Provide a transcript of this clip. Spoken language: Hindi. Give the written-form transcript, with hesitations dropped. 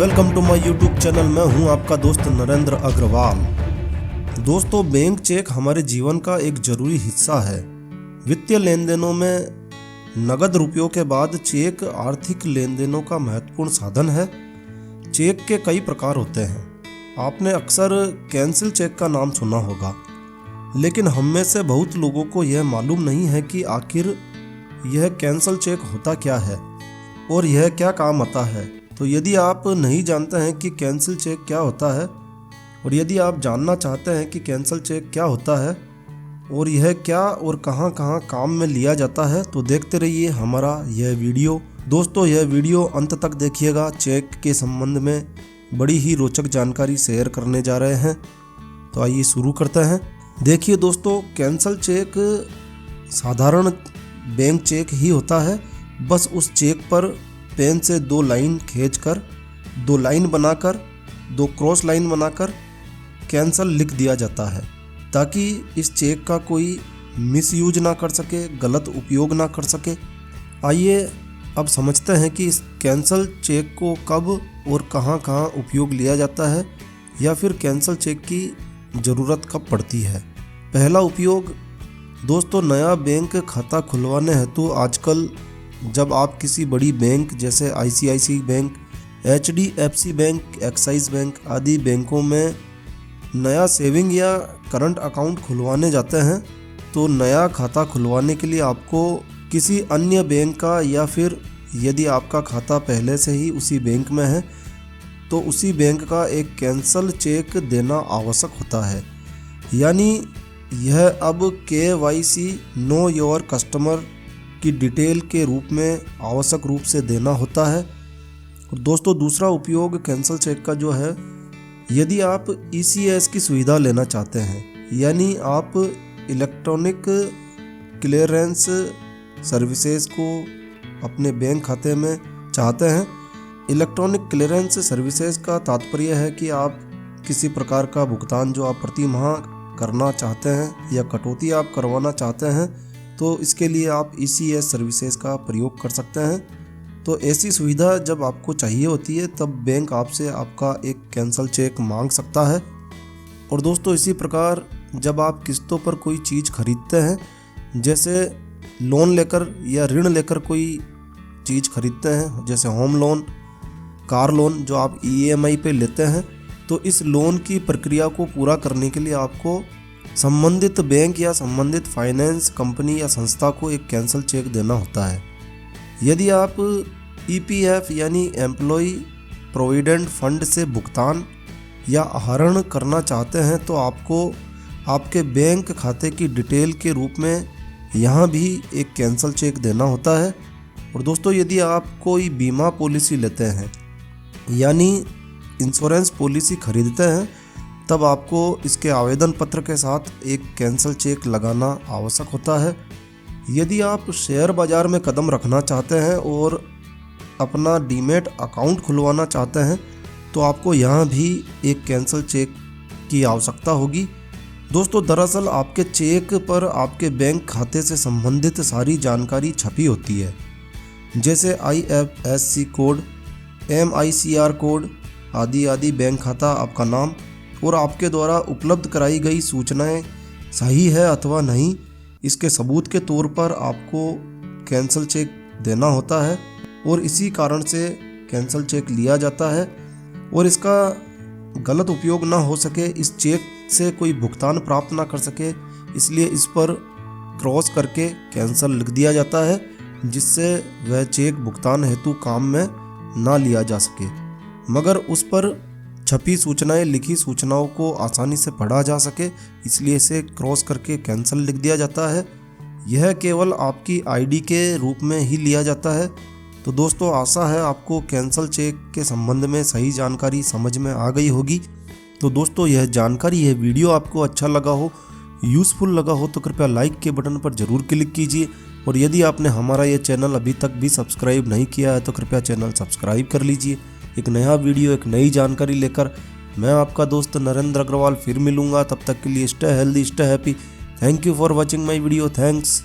Welcome to my YouTube channel. मैं हूं आपका दोस्त नरेंद्र अग्रवाल। दोस्तों, बैंक चेक हमारे जीवन का एक जरूरी हिस्सा है। वित्तीय लेन देनों में नगद रुपयों के बाद चेक आर्थिक लेन देनों का महत्वपूर्ण साधन है। चेक के कई प्रकार होते हैं। आपने अक्सर कैंसिल चेक का नाम सुना होगा, लेकिन हम में से बहुत लोगों को यह मालूम नहीं है कि आखिर यह कैंसिल चेक होता क्या है और यह क्या काम आता है। तो यदि आप नहीं जानते हैं कि कैंसिल चेक क्या होता है और यदि आप जानना चाहते हैं कि कैंसिल चेक क्या होता है और यह क्या और कहां कहां काम में लिया जाता है, तो देखते रहिए हमारा यह वीडियो। दोस्तों, यह वीडियो अंत तक देखिएगा। चेक के संबंध में बड़ी ही रोचक जानकारी शेयर करने जा रहे हैं। तो आइए शुरू करते हैं। देखिए दोस्तों, कैंसिल चेक साधारण बैंक चेक ही होता है। बस उस चेक पर पेन से दो लाइन खींचकर, दो लाइन बनाकर, दो क्रॉस लाइन बनाकर कैंसिल लिख दिया जाता है, ताकि इस चेक का कोई मिसयूज ना कर सके, गलत उपयोग ना कर सके। आइए अब समझते हैं कि इस कैंसिल चेक को कब और कहां कहां उपयोग लिया जाता है, या फिर कैंसिल चेक की ज़रूरत कब पड़ती है। पहला उपयोग दोस्तों, नया बैंक खाता खुलवाने हेतु आजकल जब आप किसी बड़ी बैंक जैसे ICICI bank, HDFC bank, excise bank आदि बैंकों में नया सेविंग या करंट अकाउंट खुलवाने जाते हैं, तो नया खाता खुलवाने के लिए आपको किसी अन्य बैंक का, या फिर यदि आपका खाता पहले से ही उसी बैंक में है तो उसी बैंक का एक कैंसिल चेक देना आवश्यक होता है। यानी यह अब KYC नो योर कस्टमर की डिटेल के रूप में आवश्यक रूप से देना होता है। और दोस्तों, दूसरा उपयोग कैंसिल चेक का जो है, यदि आप ECS की सुविधा लेना चाहते हैं, यानी आप इलेक्ट्रॉनिक क्लियरेंस सर्विसेज को अपने बैंक खाते में चाहते हैं। इलेक्ट्रॉनिक क्लियरेंस सर्विसेज का तात्पर्य है कि आप किसी प्रकार का भुगतान जो आप प्रति माह करना चाहते हैं या कटौती आप करवाना चाहते हैं, तो इसके लिए आप ECS सर्विसेज का प्रयोग कर सकते हैं। तो ऐसी सुविधा जब आपको चाहिए होती है, तब बैंक आपसे आपका एक कैंसिल चेक मांग सकता है। और दोस्तों, इसी प्रकार जब आप किस्तों पर कोई चीज़ खरीदते हैं, जैसे लोन लेकर या ऋण लेकर कोई चीज़ खरीदते हैं, जैसे होम लोन, कार लोन जो आप EMI पे लेते हैं, तो इस लोन की प्रक्रिया को पूरा करने के लिए आपको संबंधित बैंक या संबंधित फाइनेंस कंपनी या संस्था को एक कैंसिल चेक देना होता है। यदि आप EPF यानी एम्प्लॉय प्रोविडेंट फंड से भुगतान या आहरण करना चाहते हैं, तो आपको आपके बैंक खाते की डिटेल के रूप में यहाँ भी एक कैंसिल चेक देना होता है। और दोस्तों, यदि आप कोई बीमा पॉलिसी लेते हैं यानी इंश्योरेंस पॉलिसी खरीदते हैं, तब आपको इसके आवेदन पत्र के साथ एक कैंसिल चेक लगाना आवश्यक होता है। यदि आप शेयर बाज़ार में कदम रखना चाहते हैं और अपना डीमैट अकाउंट खुलवाना चाहते हैं, तो आपको यहाँ भी एक कैंसिल चेक की आवश्यकता होगी। दोस्तों, दरअसल आपके चेक पर आपके बैंक खाते से संबंधित सारी जानकारी छपी होती है, जैसे IFSC कोड, MICR कोड आदि आदि, बैंक खाता, आपका नाम और आपके द्वारा उपलब्ध कराई गई सूचनाएं सही है अथवा नहीं, इसके सबूत के तौर पर आपको कैंसिल चेक देना होता है। और इसी कारण से कैंसिल चेक लिया जाता है और इसका गलत उपयोग ना हो सके, इस चेक से कोई भुगतान प्राप्त ना कर सके, इसलिए इस पर क्रॉस करके कैंसिल लिख दिया जाता है, जिससे वह चेक भुगतान हेतु काम में ना लिया जा सके, मगर उस पर छपी सूचनाएं, लिखी सूचनाओं को आसानी से पढ़ा जा सके, इसलिए इसे क्रॉस करके कैंसिल लिख दिया जाता है। यह केवल आपकी ID के रूप में ही लिया जाता है। तो दोस्तों, आशा है आपको कैंसिल चेक के संबंध में सही जानकारी समझ में आ गई होगी। तो दोस्तों, यह जानकारी, यह वीडियो आपको अच्छा लगा हो, यूज़फुल लगा हो, तो कृपया लाइक के बटन पर ज़रूर क्लिक कीजिए। और यदि आपने हमारा ये चैनल अभी तक भी सब्सक्राइब नहीं किया है, तो कृपया चैनल सब्सक्राइब कर लीजिए। एक नया वीडियो, एक नई जानकारी लेकर मैं आपका दोस्त नरेंद्र अग्रवाल फिर मिलूंगा। तब तक के लिए stay healthy, stay happy. Thank you for watching my video. Thanks.